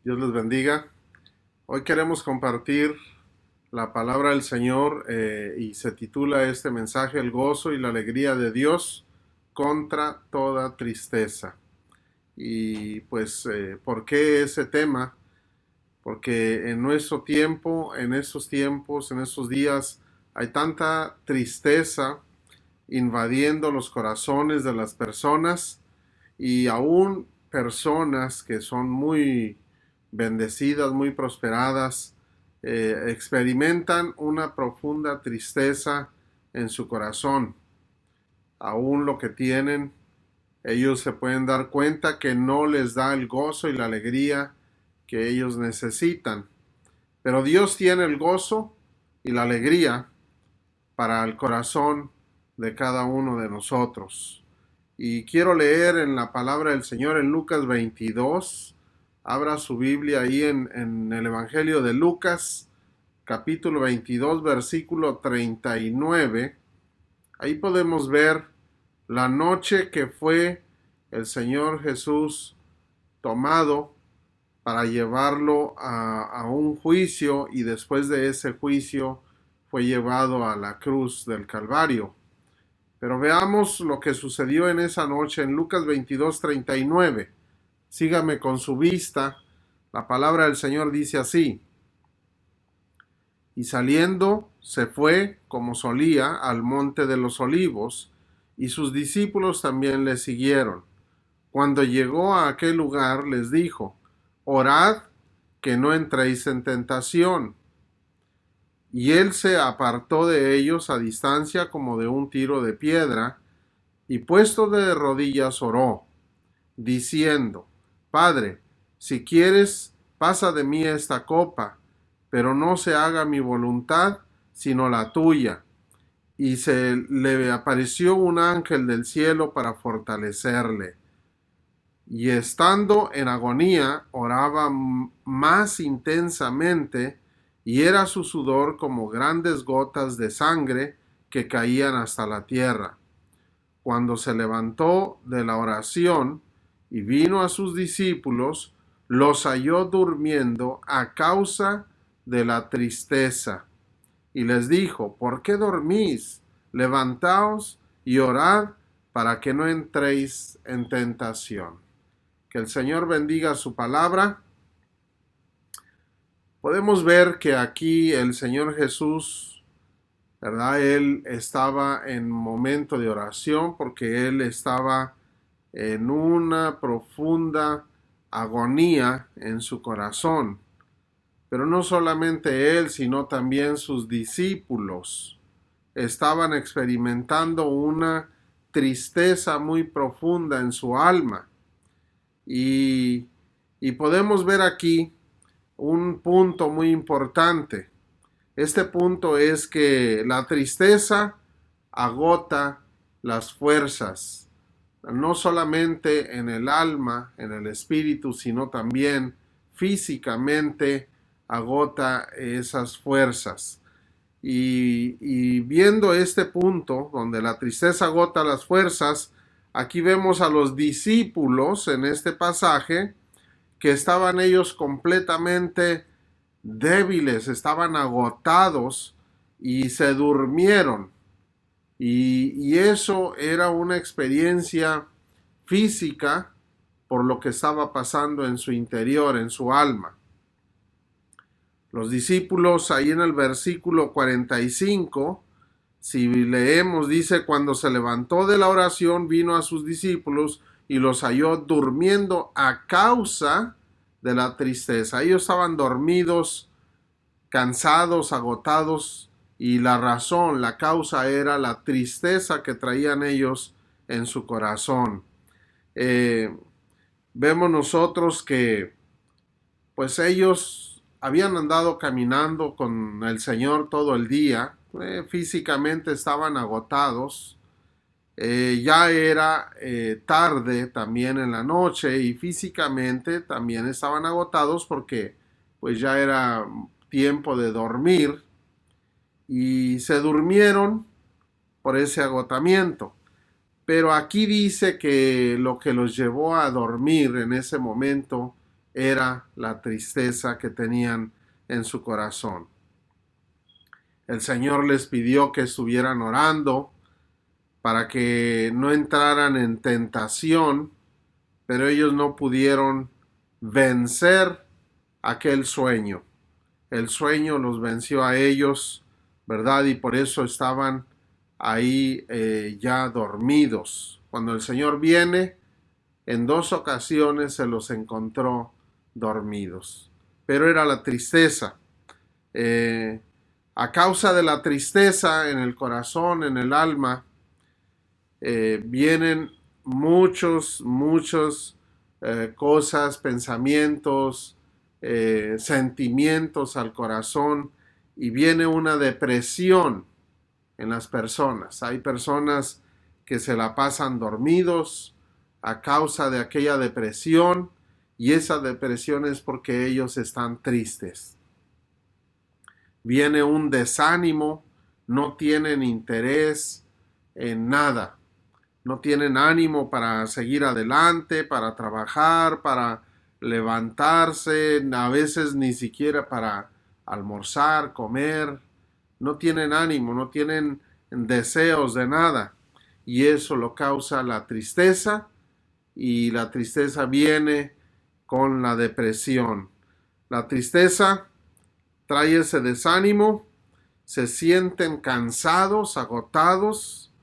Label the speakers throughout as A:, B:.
A: Dios les bendiga. Hoy queremos compartir la palabra del Señor y se titula este mensaje El gozo y la alegría de Dios contra toda tristeza. Y pues, ¿por qué ese tema? Porque en nuestro tiempo, en estos tiempos, en estos días, hay tanta tristeza invadiendo los corazones de las personas y aún personas que son muy bendecidas, muy prosperadas, experimentan una profunda tristeza en su corazón. Aún lo que tienen, ellos se pueden dar cuenta que no les da el gozo y la alegría que ellos necesitan. Pero Dios tiene el gozo y la alegría para el corazón de cada uno de nosotros. Y quiero leer en la palabra del Señor en Lucas 22. Abra su Biblia ahí en el Evangelio de Lucas, capítulo 22, versículo 39. Ahí podemos ver la noche que fue el Señor Jesús tomado para llevarlo a un juicio, y después de ese juicio fue llevado a la cruz del Calvario. Pero veamos lo que sucedió en esa noche en Lucas 22:39. Sígame con su vista. La palabra del Señor dice así: y saliendo se fue, como solía, al monte de los olivos, y sus discípulos también le siguieron. Cuando llegó a aquel lugar, les dijo: orad que no entréis en tentación. Y él se apartó de ellos a distancia como de un tiro de piedra, y puesto de rodillas oró, diciendo: Padre, si quieres, pasa de mí esta copa, pero no se haga mi voluntad, sino la tuya. Y se le apareció un ángel del cielo para fortalecerle. Y estando en agonía, oraba más intensamente, y era su sudor como grandes gotas de sangre que caían hasta la tierra. Cuando se levantó de la oración y vino a sus discípulos, los halló durmiendo a causa de la tristeza. Y les dijo: ¿por qué dormís? Levantaos y orad para que no entréis en tentación. Que el Señor bendiga su palabra. Podemos ver que aquí el Señor Jesús, ¿verdad? Él estaba en momento de oración porque él estaba en una profunda agonía en su corazón. Pero no solamente él, sino también sus discípulos estaban experimentando una tristeza muy profunda en su alma. Y, y podemos ver aquí un punto muy importante. Este punto es que la tristeza agota las fuerzas, no solamente en el alma, en el espíritu, sino también físicamente agota esas fuerzas. Y viendo este punto donde la tristeza agota las fuerzas, aquí vemos a los discípulos en este pasaje que estaban ellos completamente débiles, estaban agotados y se durmieron. Y eso era una experiencia física por lo que estaba pasando en su interior, en su alma. Los discípulos, ahí en el versículo 45, si leemos, dice: cuando se levantó de la oración, vino a sus discípulos y los halló durmiendo a causa de la tristeza. Ellos estaban dormidos, cansados, agotados, y la razón, la causa era la tristeza que traían ellos en su corazón. Vemos nosotros que pues ellos habían andado caminando con el Señor todo el día, físicamente estaban agotados, ya era tarde también en la noche, y físicamente también estaban agotados porque pues ya era tiempo de dormir, y se durmieron por ese agotamiento. Pero aquí dice que lo que los llevó a dormir en ese momento era la tristeza que tenían en su corazón. El Señor les pidió que estuvieran orando para que no entraran en tentación, pero ellos no pudieron vencer aquel sueño. El sueño los venció a ellos, ¿verdad? Y por eso estaban ahí ya dormidos. Cuando el Señor viene, en 2 ocasiones se los encontró dormidos. Pero era la tristeza. A causa de la tristeza en el corazón, en el alma, vienen muchos cosas, pensamientos, sentimientos al corazón, y viene una depresión en las personas. Hay personas que se la pasan dormidos a causa de aquella depresión, y esa depresión es porque ellos están tristes. Viene un desánimo, no tienen interés en nada, no tienen ánimo para seguir adelante, para trabajar, para levantarse, a veces ni siquiera para almorzar, comer. No tienen ánimo, no tienen deseos de nada, y eso lo causa la tristeza, y la tristeza viene con la depresión. La tristeza trae ese desánimo, se sienten cansados, agotados,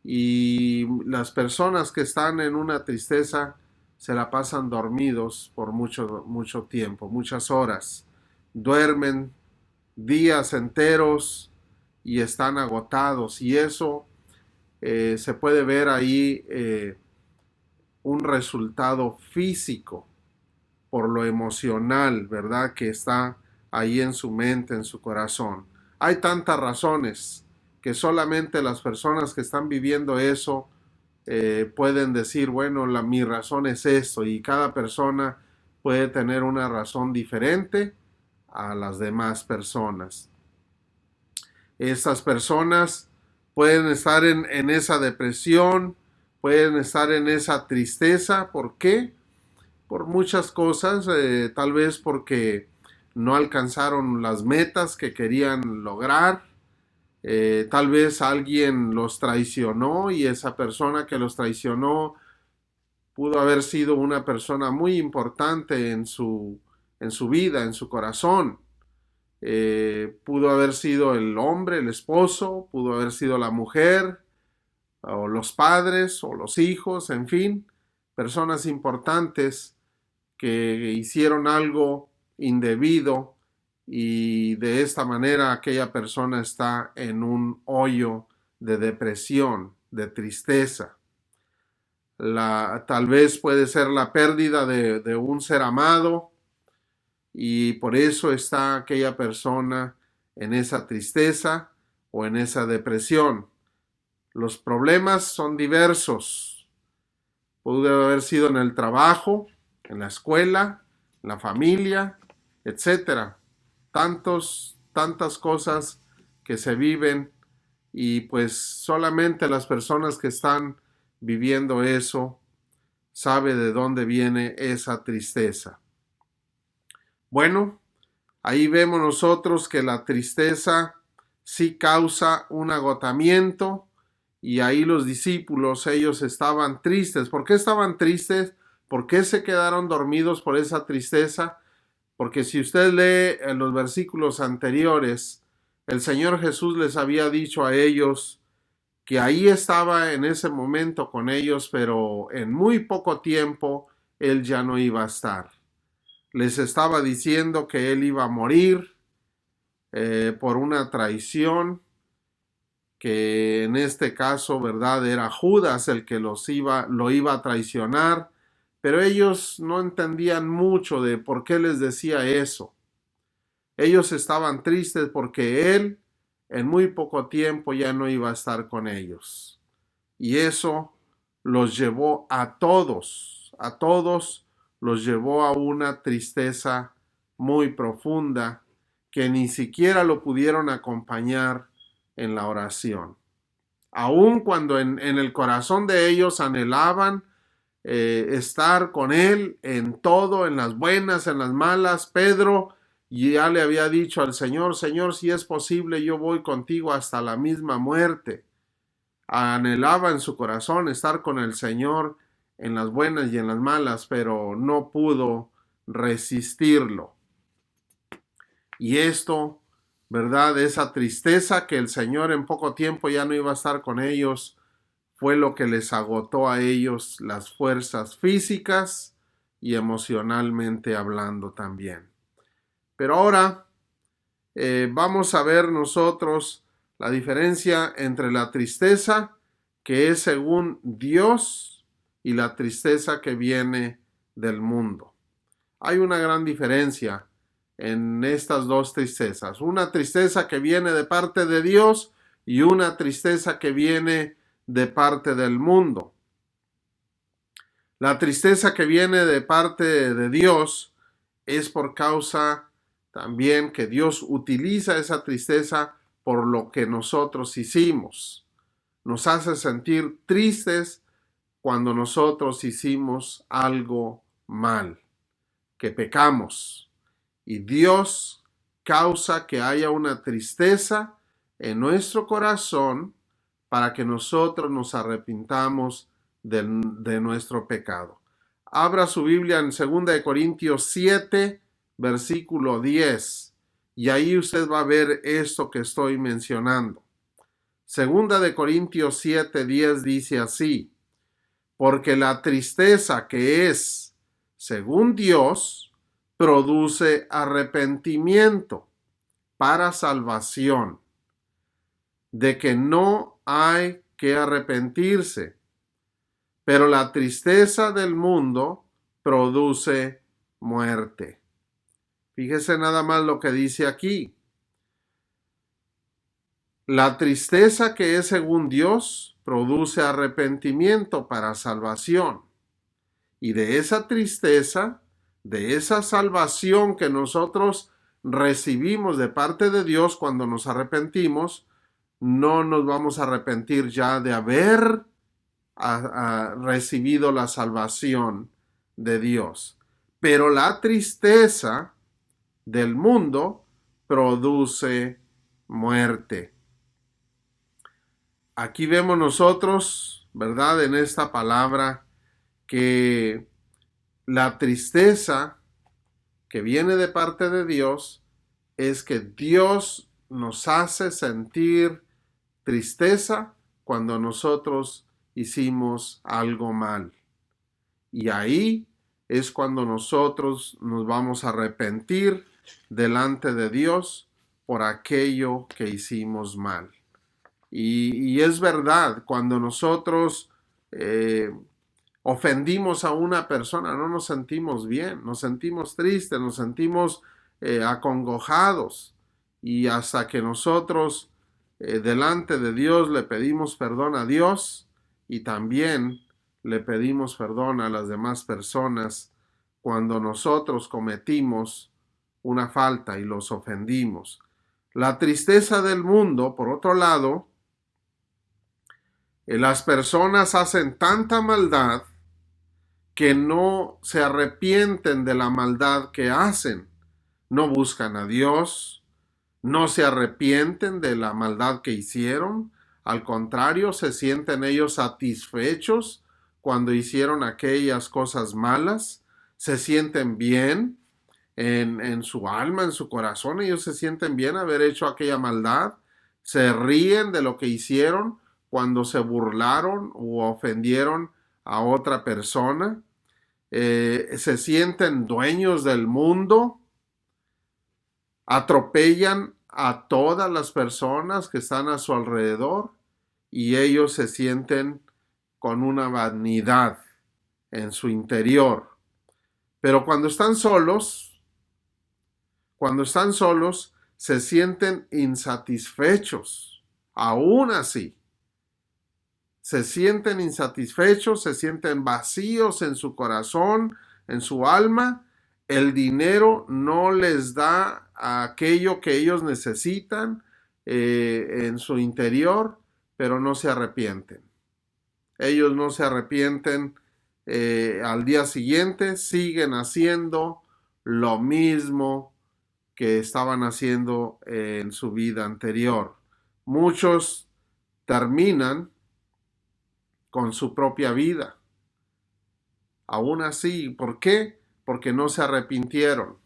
A: y las personas que están en una tristeza se la pasan dormidos por mucho tiempo, muchas horas. Duermen días enteros y están agotados, y eso se puede ver ahí un resultado físico por lo emocional, ¿verdad? Que está ahí en su mente, en su corazón. Hay tantas razones que solamente las personas que están viviendo eso pueden decir, bueno, mi razón es esto, y cada persona puede tener una razón diferente a las demás personas. Estas personas pueden estar en esa depresión, pueden estar en esa tristeza. ¿Por qué? Por muchas cosas, tal vez porque no alcanzaron las metas que querían lograr, tal vez alguien los traicionó, y esa persona que los traicionó pudo haber sido una persona muy importante en su vida, en su corazón. Pudo haber sido el hombre, el esposo, pudo haber sido la mujer, o los padres, o los hijos, en fin, personas importantes que hicieron algo indebido, y de esta manera aquella persona está en un hoyo de depresión, de tristeza. Tal vez puede ser la pérdida de un ser amado, y por eso está aquella persona en esa tristeza o en esa depresión. Los problemas son diversos. Puede haber sido en el trabajo, en la escuela, en la familia, etcétera. Tantas cosas que se viven, y pues solamente las personas que están viviendo eso sabe de dónde viene esa tristeza. Bueno, ahí vemos nosotros que la tristeza sí causa un agotamiento, y ahí los discípulos, ellos estaban tristes. ¿Por qué estaban tristes? ¿Por qué se quedaron dormidos por esa tristeza? Porque si usted lee en los versículos anteriores, el Señor Jesús les había dicho a ellos que ahí estaba en ese momento con ellos, pero en muy poco tiempo Él ya no iba a estar. Les estaba diciendo que Él iba a morir por una traición, que en este caso, ¿verdad?, era Judas el que lo iba a traicionar, pero ellos no entendían mucho de por qué les decía eso. Ellos estaban tristes porque Él en muy poco tiempo ya no iba a estar con ellos. Y eso los llevó a todos los llevó a una tristeza muy profunda, que ni siquiera lo pudieron acompañar en la oración. Aun cuando en el corazón de ellos anhelaban estar con él en todo, en las buenas, en las malas. Pedro ya le había dicho al Señor: Señor, si es posible, yo voy contigo hasta la misma muerte. Anhelaba en su corazón estar con el Señor en las buenas y en las malas, pero no pudo resistirlo. Y esto, ¿verdad? Esa tristeza que el Señor en poco tiempo ya no iba a estar con ellos, fue lo que les agotó a ellos las fuerzas físicas y emocionalmente hablando también. Pero ahora vamos a ver nosotros la diferencia entre la tristeza que es según Dios y la tristeza que viene del mundo. Hay una gran diferencia en estas dos tristezas. Una tristeza que viene de parte de Dios y una tristeza que viene de parte del mundo. La tristeza que viene de parte de Dios es por causa también que Dios utiliza esa tristeza por lo que nosotros hicimos. Nos hace sentir tristes cuando nosotros hicimos algo mal, que pecamos. Y Dios causa que haya una tristeza en nuestro corazón para que nosotros nos arrepintamos de nuestro pecado. Abra su Biblia en 2 Corintios 7, versículo 10, y ahí usted va a ver esto que estoy mencionando. 2 Corintios 7, 10 dice así: porque la tristeza que es según Dios produce arrepentimiento para salvación, de que no hay que arrepentirse, pero la tristeza del mundo produce muerte. Fíjese nada más lo que dice aquí. La tristeza que es según Dios produce arrepentimiento para salvación. Y de esa tristeza, de esa salvación que nosotros recibimos de parte de Dios cuando nos arrepentimos, no nos vamos a arrepentir ya de haber recibido la salvación de Dios. Pero la tristeza del mundo produce muerte. Aquí vemos nosotros, ¿verdad?, en esta palabra, que la tristeza que viene de parte de Dios es que Dios nos hace sentir tristeza cuando nosotros hicimos algo mal. Y ahí es cuando nosotros nos vamos a arrepentir delante de Dios por aquello que hicimos mal. Y es verdad, cuando nosotros ofendimos a una persona, no nos sentimos bien, nos sentimos tristes, nos sentimos acongojados. Y hasta que nosotros delante de Dios le pedimos perdón a Dios y también le pedimos perdón a las demás personas cuando nosotros cometimos una falta y los ofendimos. La tristeza del mundo, por otro lado, las personas hacen tanta maldad que no se arrepienten de la maldad que hacen. No buscan a Dios, no se arrepienten de la maldad que hicieron. Al contrario, se sienten ellos satisfechos cuando hicieron aquellas cosas malas. Se sienten bien en su alma, en su corazón. Ellos se sienten bien haber hecho aquella maldad. Se ríen de lo que hicieron cuando se burlaron o ofendieron a otra persona. Se sienten dueños del mundo, atropellan a todas las personas que están a su alrededor y ellos se sienten con una vanidad en su interior. Pero cuando están solos, se sienten insatisfechos, aún así. Se sienten insatisfechos, se sienten vacíos en su corazón, en su alma. El dinero no les da aquello que ellos necesitan en su interior, pero no se arrepienten. Ellos no se arrepienten al día siguiente siguen haciendo lo mismo que estaban haciendo en su vida anterior. Muchos terminan con su propia vida. Aún así, ¿por qué? Porque no se arrepintieron,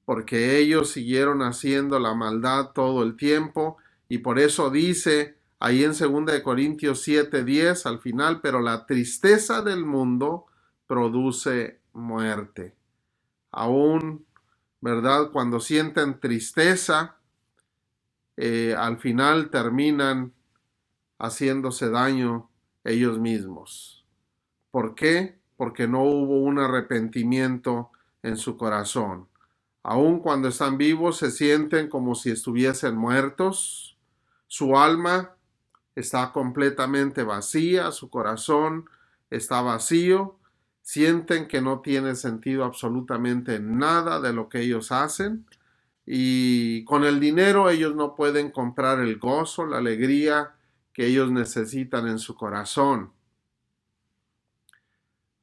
A: porque ellos siguieron haciendo la maldad todo el tiempo, y por eso dice ahí en 2 Corintios 7:10 al final, pero la tristeza del mundo produce muerte. Aún, ¿verdad? Cuando sienten tristeza, al final terminan haciéndose daño ellos mismos. ¿Por qué? Porque no hubo un arrepentimiento en su corazón. Aun cuando están vivos, se sienten como si estuviesen muertos. Su alma está completamente vacía, su corazón está vacío. Sienten que no tiene sentido absolutamente nada de lo que ellos hacen. Y con el dinero ellos no pueden comprar el gozo, la alegría que ellos necesitan en su corazón.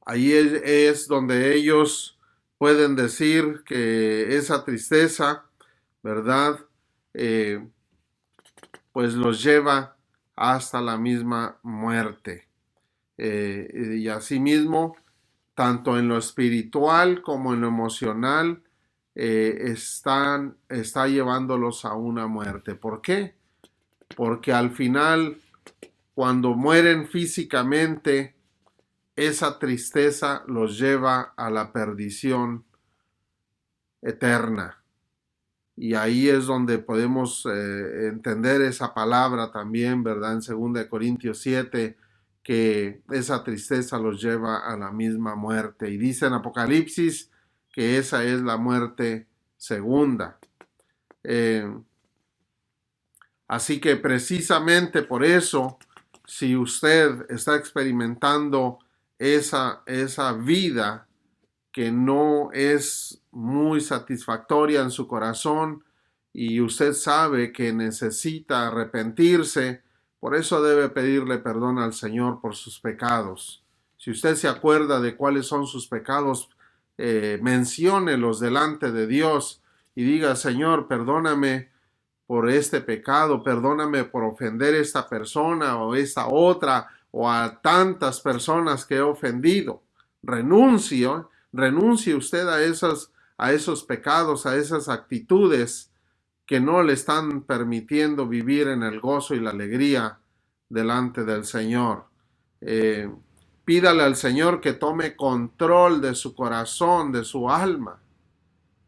A: Ahí es donde ellos pueden decir que esa tristeza, ¿verdad? Pues los lleva hasta la misma muerte. Y asimismo, tanto en lo espiritual como en lo emocional, está llevándolos a una muerte. ¿Por qué? Porque al final, cuando mueren físicamente, esa tristeza los lleva a la perdición eterna. Y ahí es donde podemos entender esa palabra también, ¿verdad? En 2 Corintios 7, que esa tristeza los lleva a la misma muerte. Y dice en Apocalipsis que esa es la muerte segunda. Así que precisamente por eso, si usted está experimentando esa vida que no es muy satisfactoria en su corazón y usted sabe que necesita arrepentirse, por eso debe pedirle perdón al Señor por sus pecados. Si usted se acuerda de cuáles son sus pecados, menciónelos delante de Dios y diga: Señor, perdóname por este pecado, perdóname por ofender a esta persona o esta otra o a tantas personas que he ofendido. Renuncie usted a esos pecados, a esas actitudes que no le están permitiendo vivir en el gozo y la alegría delante del Señor. Pídale al Señor que tome control de su corazón, de su alma,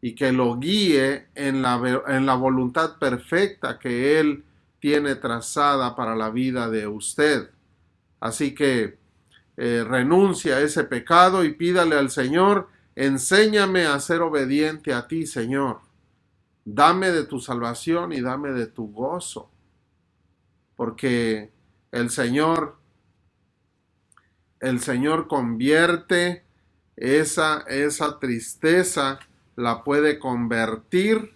A: y que lo guíe en la voluntad perfecta que Él tiene trazada para la vida de usted. Así que renuncie a ese pecado y pídale al Señor: enséñame a ser obediente a ti, Señor. Dame de tu salvación y dame de tu gozo. Porque el Señor convierte esa tristeza, la puede convertir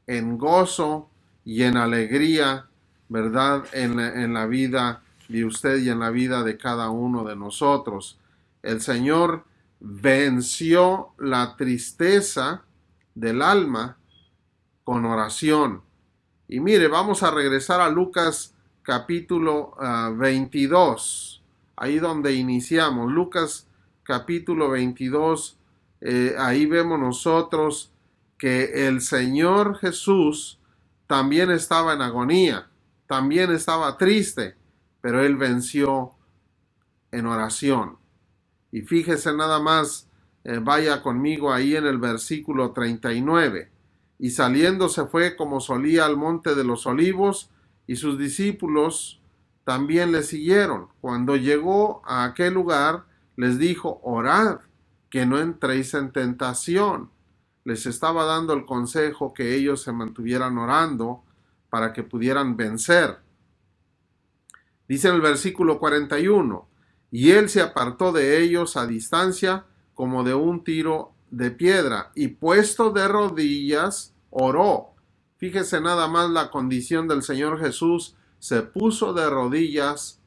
A: en gozo y en alegría, ¿verdad? En la vida de usted y en la vida de cada uno de nosotros. El Señor venció la tristeza del alma con oración. Y mire, vamos a regresar a Lucas capítulo 22, ahí donde iniciamos. Lucas capítulo 22, ahí vemos nosotros que el Señor Jesús también estaba en agonía, también estaba triste, pero Él venció en oración. Y fíjese nada más, vaya conmigo ahí en el versículo 39. Y saliendo se fue como solía al monte de los olivos, y sus discípulos también le siguieron. Cuando llegó a aquel lugar, les dijo: orad, que no entréis en tentación. Les estaba dando el consejo que ellos se mantuvieran orando para que pudieran vencer. Dice en el versículo 41, y él se apartó de ellos a distancia como de un tiro de piedra, y puesto de rodillas oró. Fíjese nada más la condición del Señor Jesús: se puso de rodillas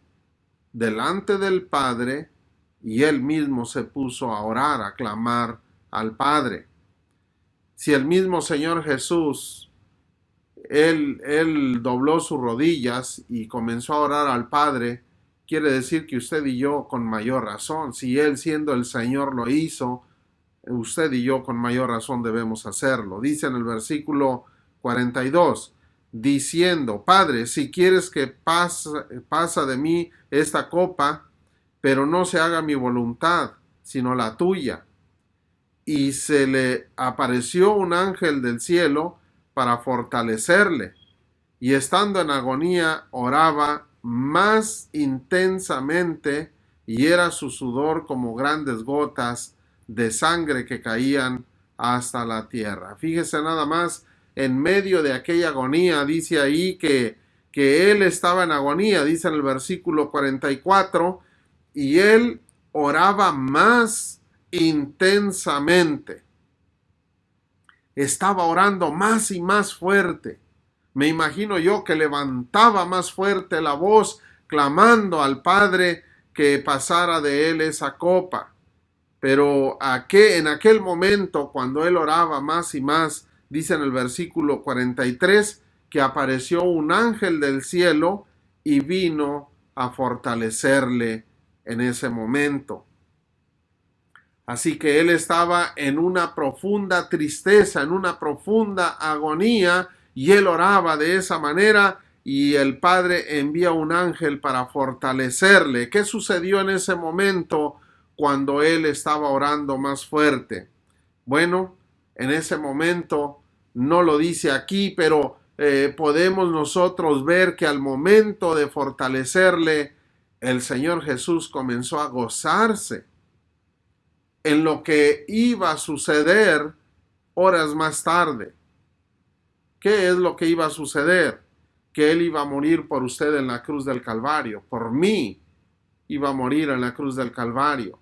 A: delante del Padre y él mismo se puso a orar, a clamar al Padre. Si el mismo Señor Jesús, él dobló sus rodillas y comenzó a orar al Padre, quiere decir que usted y yo con mayor razón, si él siendo el Señor lo hizo, usted y yo con mayor razón debemos hacerlo. Dice en el versículo 42, diciendo, Padre, si quieres que pasa de mí esta copa, pero no se haga mi voluntad, sino la tuya. Y se le apareció un ángel del cielo para fortalecerle, y estando en agonía oraba más intensamente, y era su sudor como grandes gotas de sangre que caían hasta la tierra. Fíjese nada más, en medio de aquella agonía, dice ahí que él estaba en agonía, dice en el versículo 44, y él oraba más intensamente. Estaba orando más y más fuerte. Me imagino yo que levantaba más fuerte la voz, clamando al Padre que pasara de él esa copa. Pero en aquel momento, cuando él oraba más y más, dice en el versículo 43, que apareció un ángel del cielo y vino a fortalecerle en ese momento. Así que él estaba en una profunda tristeza, en una profunda agonía, y él oraba de esa manera, y el Padre envía un ángel para fortalecerle. ¿Qué sucedió en ese momento cuando él estaba orando más fuerte? Bueno, en ese momento no lo dice aquí, pero podemos nosotros ver que al momento de fortalecerle, el Señor Jesús comenzó a gozarse en lo que iba a suceder horas más tarde. ¿Qué es lo que iba a suceder? Que Él iba a morir por usted en la cruz del Calvario. Por mí iba a morir en la cruz del Calvario.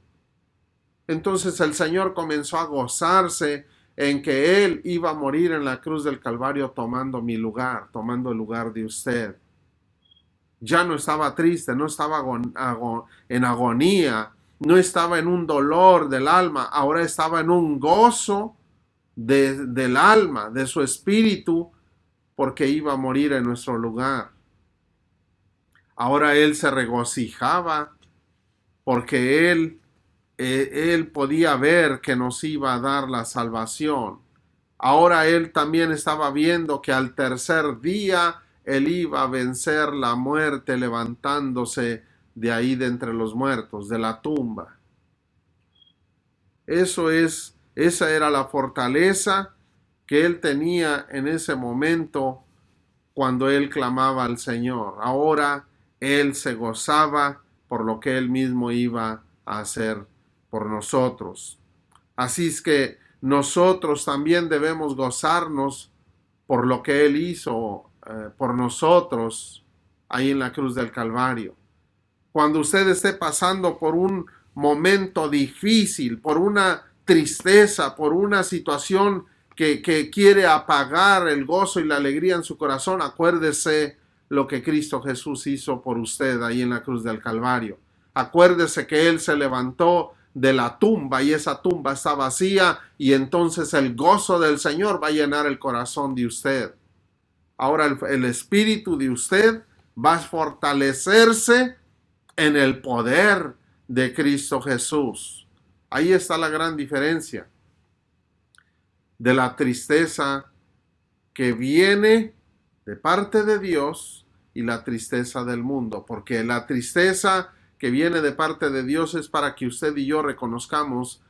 A: Entonces el Señor comenzó a gozarse en que Él iba a morir en la cruz del Calvario tomando mi lugar, tomando el lugar de usted. Ya no estaba triste, no estaba en agonía, no estaba en un dolor del alma, ahora estaba en un gozo del alma, de su espíritu, porque iba a morir en nuestro lugar. Ahora él se regocijaba porque él podía ver que nos iba a dar la salvación. Ahora él también estaba viendo que al tercer día él iba a vencer la muerte levantándose de ahí de entre los muertos, de la tumba. Esa era la fortaleza que él tenía en ese momento cuando él clamaba al Señor. Ahora él se gozaba por lo que él mismo iba a hacer por nosotros. Así es que nosotros también debemos gozarnos por lo que él hizo por nosotros ahí en la cruz del Calvario. Cuando usted esté pasando por un momento difícil, por una tristeza, por una situación que quiere apagar el gozo y la alegría en su corazón, acuérdese lo que Cristo Jesús hizo por usted ahí en la cruz del Calvario. Acuérdese que Él se levantó de la tumba y esa tumba está vacía, y entonces el gozo del Señor va a llenar el corazón de usted. Ahora el espíritu de usted va a fortalecerse en el poder de Cristo Jesús. Ahí está la gran diferencia de la tristeza que viene de parte de Dios y la tristeza del mundo, porque la tristeza que viene de parte de Dios es para que usted y yo reconozcamos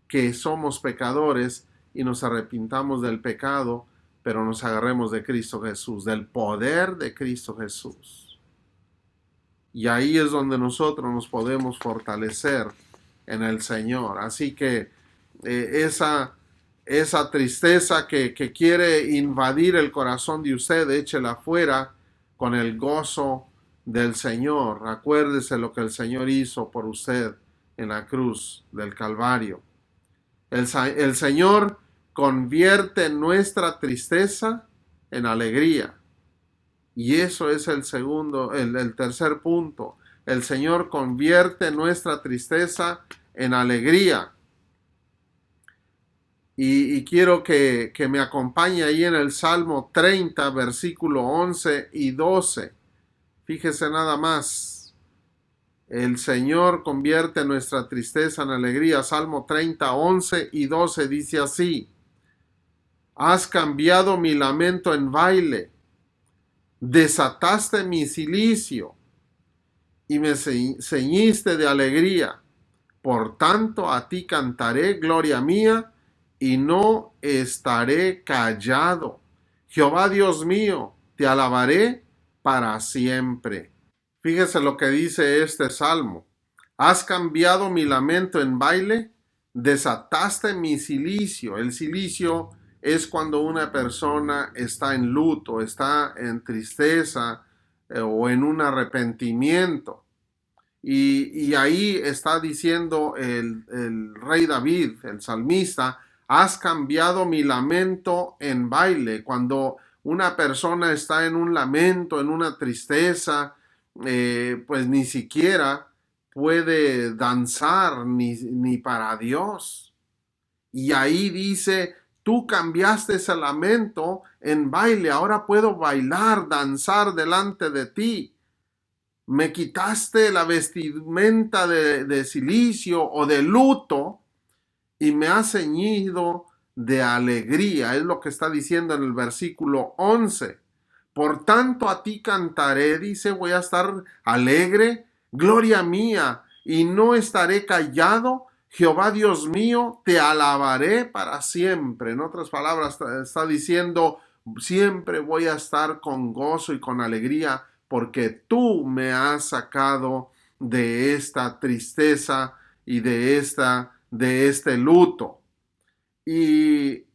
A: que somos pecadores y nos arrepintamos del pecado, pero nos agarremos de Cristo Jesús, del poder de Cristo Jesús. Y ahí es donde nosotros nos podemos fortalecer en el Señor. Así que esa tristeza que quiere invadir el corazón de usted, échela fuera con el gozo del Señor. Acuérdese lo que el Señor hizo por usted en la cruz del Calvario. El Señor convierte nuestra tristeza en alegría. Y eso es el tercer punto. el Señor convierte nuestra tristeza en alegría. Y quiero que me acompañe ahí en el Salmo 30, versículo 11 y 12. Fíjese nada más. El Señor convierte nuestra tristeza en alegría. Salmo 30, 11 y 12 dice así: Has cambiado mi lamento en baile, desataste mi cilicio y me ceñiste de alegría. Por tanto, a ti cantaré, gloria mía, y no estaré callado. Jehová Dios mío, te alabaré para siempre. Fíjese lo que dice este salmo. Has cambiado mi lamento en baile, desataste mi cilicio. El cilicio es cuando una persona está en luto, está en tristeza o en un arrepentimiento. Y ahí está diciendo el rey David, el salmista: has cambiado mi lamento en baile. Cuando una persona está en un lamento, en una tristeza, pues ni siquiera puede danzar ni para Dios. Y ahí dice: tú cambiaste ese lamento en baile, ahora puedo bailar, danzar delante de ti. Me quitaste la vestimenta de cilicio o de luto y me has ceñido de alegría. Es lo que está diciendo en el versículo 11. Por tanto a ti cantaré, dice, voy a estar alegre, gloria mía, y no estaré callado. Jehová Dios mío, te alabaré para siempre. En otras palabras, está diciendo, siempre voy a estar con gozo y con alegría, porque tú me has sacado de esta tristeza y de este luto. Y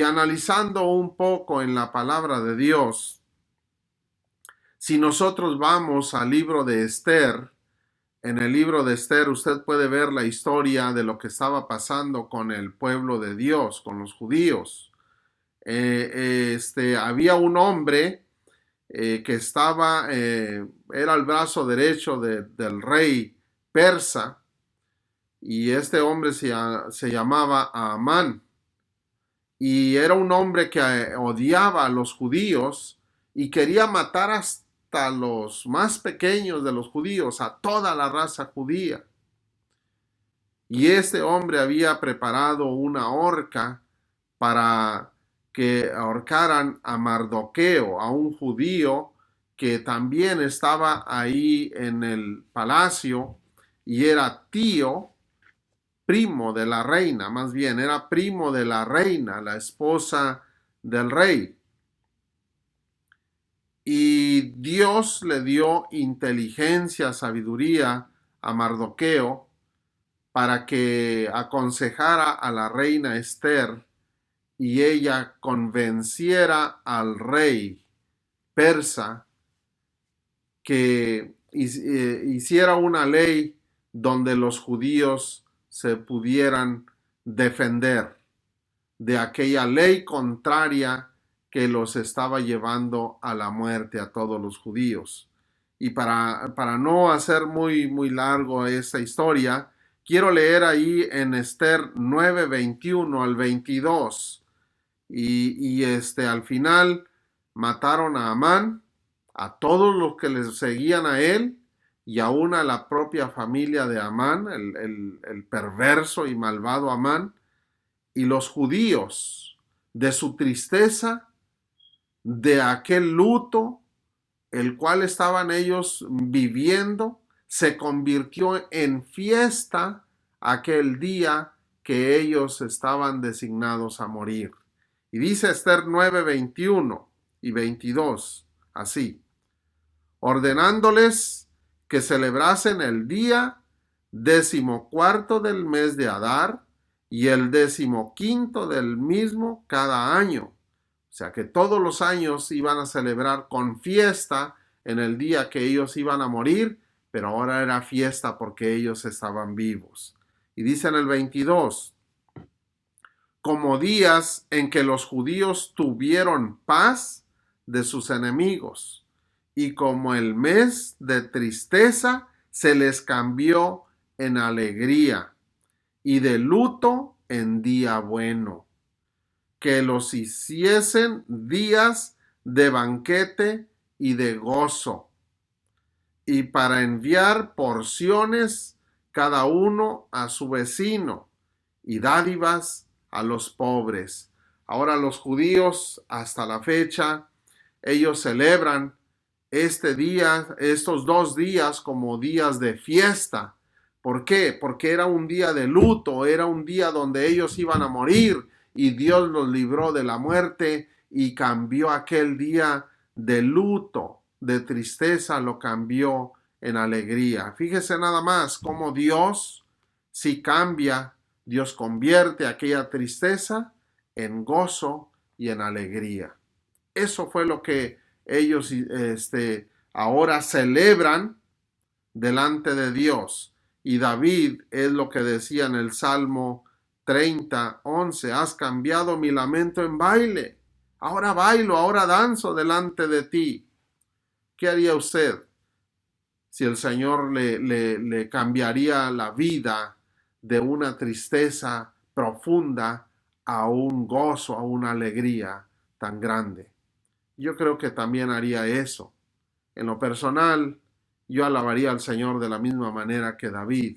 A: analizando un poco en la palabra de Dios, si nosotros vamos al libro de Esther, en el libro de Esther usted puede ver la historia de lo que estaba pasando con el pueblo de Dios, con los judíos. Había un hombre que era el brazo derecho del rey persa, y este hombre se llamaba Amán, y era un hombre que odiaba a los judíos y quería matar hasta los más pequeños de los judíos, a toda la raza judía. Y este hombre había preparado una horca para que ahorcaran a Mardoqueo, a un judío que también estaba ahí en el palacio y era primo de la reina, más bien era primo de la reina, la esposa del rey. Y Dios le dio inteligencia, sabiduría a Mardoqueo para que aconsejara a la reina Esther y ella convenciera al rey persa que hiciera una ley donde los judíos se pudieran defender de aquella ley contraria que los estaba llevando a la muerte a todos los judíos. Y para no hacer muy largo esta historia, quiero leer ahí en Esther 9, 21 al 22. Al final mataron a Amán, a todos los que les seguían a él, y aún a la propia familia de Amán, el perverso y malvado Amán. Y los judíos, de su tristeza, de aquel luto, el cual estaban ellos viviendo, se convirtió en fiesta aquel día que ellos estaban designados a morir. Y dice Esther 9, 21 y 22, así: ordenándoles que celebrasen el día 14 del mes de Adar y el 15 del mismo cada año. O sea que todos los años iban a celebrar con fiesta en el día que ellos iban a morir, pero ahora era fiesta porque ellos estaban vivos. Y dice en el 22, como días en que los judíos tuvieron paz de sus enemigos, y como el mes de tristeza se les cambió en alegría y de luto en día bueno, que los hiciesen días de banquete y de gozo, y para enviar porciones cada uno a su vecino y dádivas a los pobres. Ahora los judíos hasta la fecha, ellos celebran este día, estos 2 días como días de fiesta. ¿Por qué? Porque era un día de luto, era un día donde ellos iban a morir y Dios los libró de la muerte y cambió aquel día de luto, de tristeza, lo cambió en alegría. Fíjese nada más cómo Dios, si cambia, Dios convierte aquella tristeza en gozo y en alegría. Eso fue lo que ellos ahora celebran delante de Dios. Y David es lo que decía en el Salmo 30:11, has cambiado mi lamento en baile. Ahora bailo, ahora danzo delante de ti. ¿Qué haría usted si el Señor le cambiaría la vida de una tristeza profunda a un gozo, a una alegría tan grande? Yo creo que también haría eso. En lo personal, yo alabaría al Señor de la misma manera que David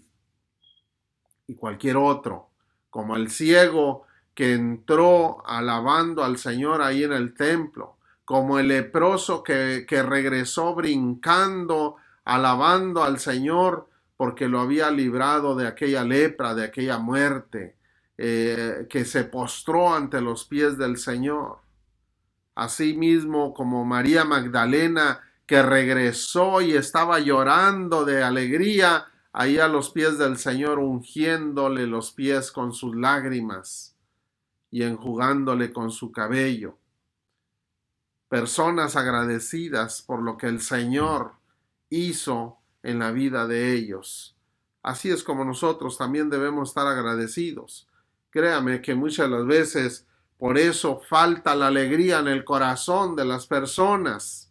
A: y cualquier otro, como el ciego que entró alabando al Señor ahí en el templo, como el leproso que regresó brincando, alabando al Señor porque lo había librado de aquella lepra, de aquella muerte, que se postró ante los pies del Señor. Asimismo, como María Magdalena, que regresó y estaba llorando de alegría ahí a los pies del Señor, ungiéndole los pies con sus lágrimas y enjugándole con su cabello. Personas agradecidas por lo que el Señor hizo en la vida de ellos. Así es como nosotros también debemos estar agradecidos. Créame que muchas de las veces por eso falta la alegría en el corazón de las personas,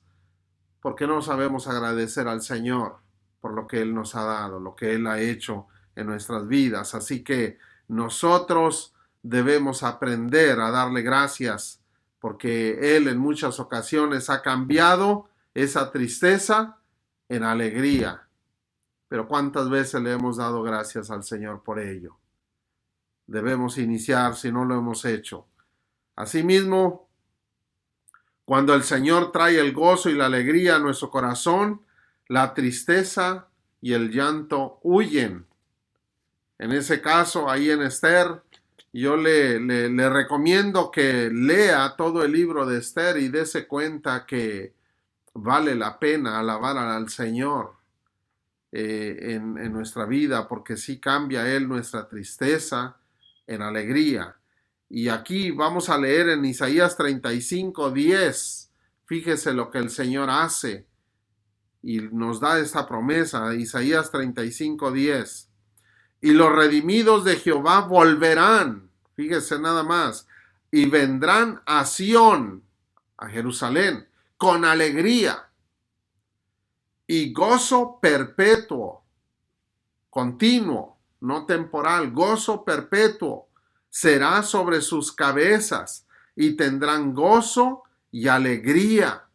A: porque no sabemos agradecer al Señor por lo que Él nos ha dado, lo que Él ha hecho en nuestras vidas. Así que nosotros debemos aprender a darle gracias, porque Él en muchas ocasiones ha cambiado esa tristeza en alegría. Pero ¿cuántas veces le hemos dado gracias al Señor por ello? Debemos iniciar si no lo hemos hecho. Asimismo, cuando el Señor trae el gozo y la alegría a nuestro corazón, la tristeza y el llanto huyen. En ese caso, ahí en Esther, yo le recomiendo que lea todo el libro de Esther y dése cuenta que vale la pena alabar al Señor en nuestra vida, porque sí cambia Él nuestra tristeza en alegría. Y aquí vamos a leer en Isaías 35:10. Fíjese lo que el Señor hace y nos da esta promesa. Isaías 35:10. Y los redimidos de Jehová volverán. Fíjese nada más. Y vendrán a Sión, a Jerusalén, con alegría y gozo perpetuo, continuo, no temporal, gozo perpetuo será sobre sus cabezas, y tendrán gozo y alegría,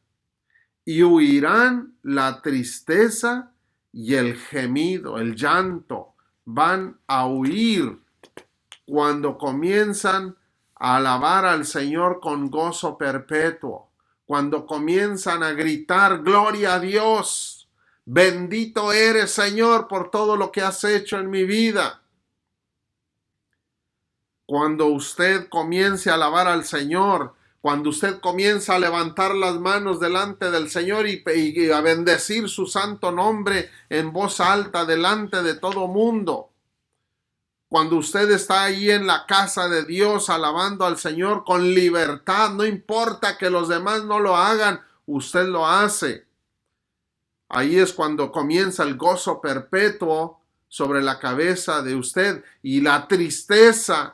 A: y huirán la tristeza y el gemido, el llanto. Van a huir cuando comienzan a alabar al Señor con gozo perpetuo, cuando comienzan a gritar gloria a Dios, bendito eres, Señor, por todo lo que has hecho en mi vida. Cuando usted comience a alabar al Señor, cuando usted comienza a levantar las manos delante del Señor y a bendecir su santo nombre en voz alta delante de todo mundo, cuando usted está ahí en la casa de Dios alabando al Señor con libertad, no importa que los demás no lo hagan, usted lo hace. Ahí es cuando comienza el gozo perpetuo sobre la cabeza de usted y la tristeza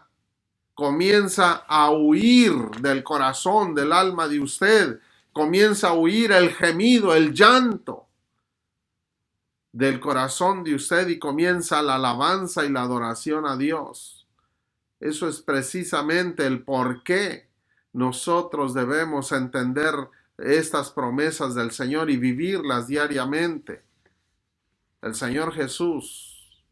A: comienza a huir del corazón, del alma de usted. Comienza a huir el gemido, el llanto. del corazón de usted y comienza la alabanza y la adoración a Dios. Eso es precisamente el por qué nosotros debemos entender estas promesas del Señor y vivirlas diariamente. El Señor Jesús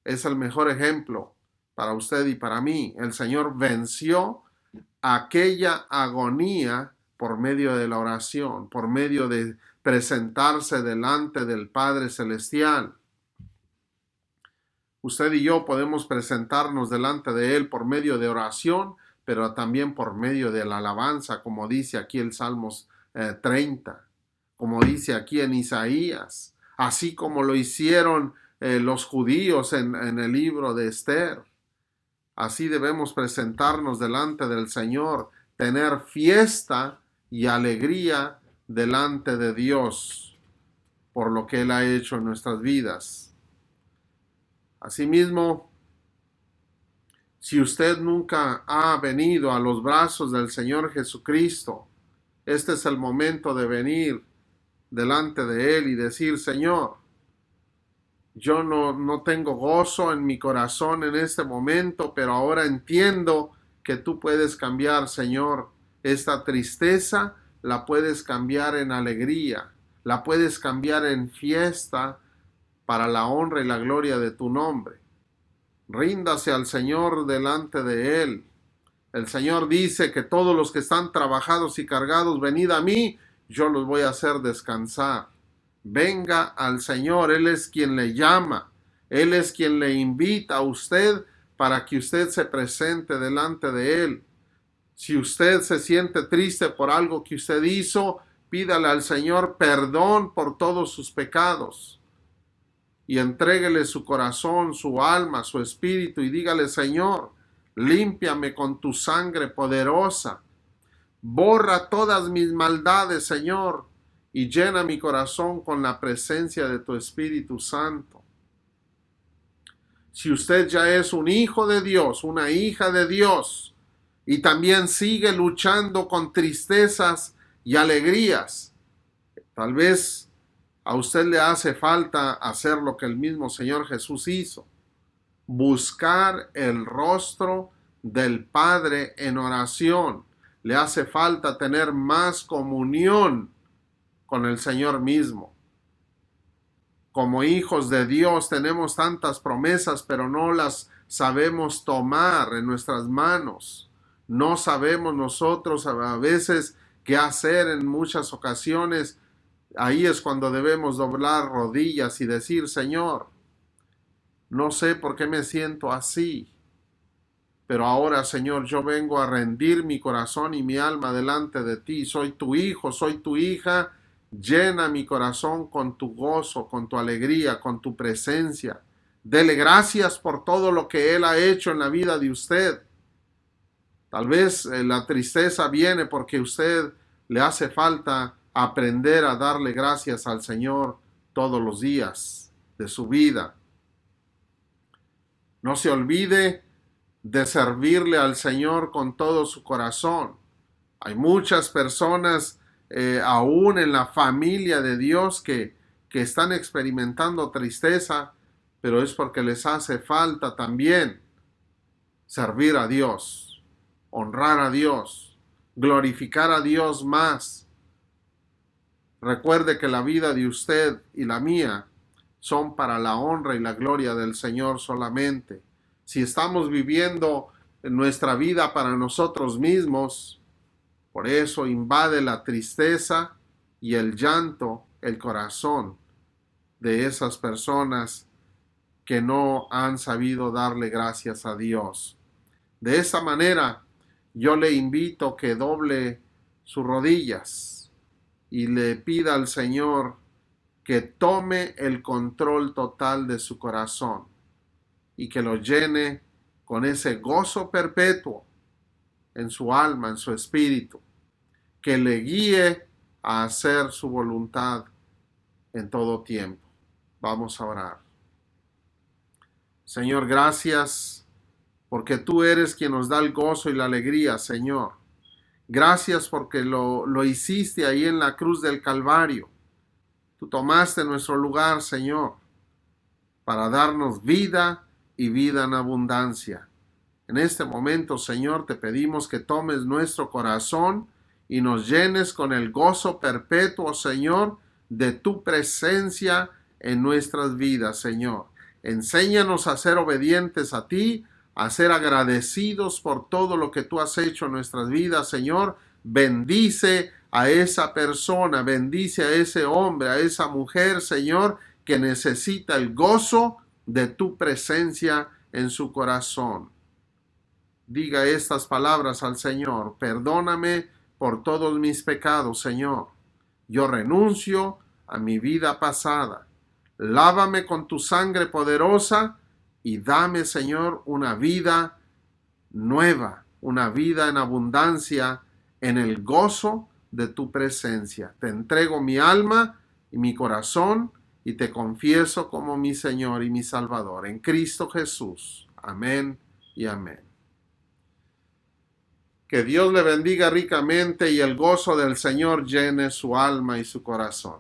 A: es el mejor ejemplo para usted y para mí. El Señor venció aquella agonía por medio de la oración, por medio de presentarse delante del Padre Celestial. Usted y yo podemos presentarnos delante de Él por medio de oración, pero también por medio de la alabanza, como dice aquí el Salmos 30, como dice aquí en Isaías, así como lo hicieron los judíos en el libro de Esther. Así debemos presentarnos delante del Señor, tener fiesta y alegría delante de Dios por lo que Él ha hecho en nuestras vidas. Asimismo, si usted nunca ha venido a los brazos del Señor Jesucristo, este es el momento de venir delante de Él y decir: Señor, yo no tengo gozo en mi corazón en este momento, pero ahora entiendo que tú puedes cambiar, Señor, esta tristeza, la puedes cambiar en alegría, la puedes cambiar en fiesta para la honra y la gloria de tu nombre. Ríndase al Señor delante de Él. El Señor dice que todos los que están trabajados y cargados, venid a mí, yo los voy a hacer descansar. Venga al Señor, Él es quien le llama, Él es quien le invita a usted para que usted se presente delante de Él. Si usted se siente triste por algo que usted hizo, pídale al Señor perdón por todos sus pecados y entréguele su corazón, su alma, su espíritu y dígale: Señor, límpiame con tu sangre poderosa, borra todas mis maldades, Señor, y llena mi corazón con la presencia de tu Espíritu Santo. Si usted ya es un hijo de Dios, una hija de Dios, y también sigue luchando con tristezas y alegrías, tal vez a usted le hace falta hacer lo que el mismo Señor Jesús hizo: buscar el rostro del Padre en oración. Le hace falta tener más comunión con el Señor mismo. Como hijos de Dios tenemos tantas promesas, pero no las sabemos tomar en nuestras manos. No sabemos nosotros a veces qué hacer en muchas ocasiones. Ahí es cuando debemos doblar rodillas y decir: Señor, no sé por qué me siento así, pero ahora, Señor, yo vengo a rendir mi corazón y mi alma delante de ti. Soy tu hijo, soy tu hija. Llena mi corazón con tu gozo, con tu alegría, con tu presencia. Dele gracias por todo lo que Él ha hecho en la vida de usted. Tal vez la tristeza viene porque usted le hace falta aprender a darle gracias al Señor todos los días de su vida. No se olvide de servirle al Señor con todo su corazón. Hay muchas personas aún en la familia de Dios que están experimentando tristeza, pero es porque les hace falta también servir a Dios, honrar a Dios, glorificar a Dios más. Recuerde que la vida de usted y la mía son para la honra y la gloria del Señor solamente. Si estamos viviendo nuestra vida para nosotros mismos, por eso invade la tristeza y el llanto el corazón de esas personas que no han sabido darle gracias a Dios. De esta manera, yo le invito que doble sus rodillas y le pida al Señor que tome el control total de su corazón y que lo llene con ese gozo perpetuo en su alma, en su espíritu, que le guíe a hacer su voluntad en todo tiempo. Vamos a orar. Señor, gracias porque tú eres quien nos da el gozo y la alegría, Señor. Gracias porque lo hiciste ahí en la cruz del Calvario. Tú tomaste nuestro lugar, Señor. para darnos vida y vida en abundancia. En este momento, Señor, te pedimos que tomes nuestro corazón y nos llenes con el gozo perpetuo, Señor, de tu presencia en nuestras vidas, Señor. Enséñanos a ser obedientes a ti, a ser agradecidos por todo lo que tú has hecho en nuestras vidas, Señor. Bendice a esa persona, bendice a ese hombre, a esa mujer, Señor, que necesita el gozo de tu presencia en su corazón. Diga estas palabras al Señor: perdóname por todos mis pecados, Señor. Yo renuncio a mi vida pasada. Lávame con tu sangre poderosa y dame, Señor, una vida nueva, una vida en abundancia, en el gozo de tu presencia. Te entrego mi alma y mi corazón y te confieso como mi Señor y mi Salvador. En Cristo Jesús. Amén y amén. Que Dios le bendiga ricamente y el gozo del Señor llene su alma y su corazón.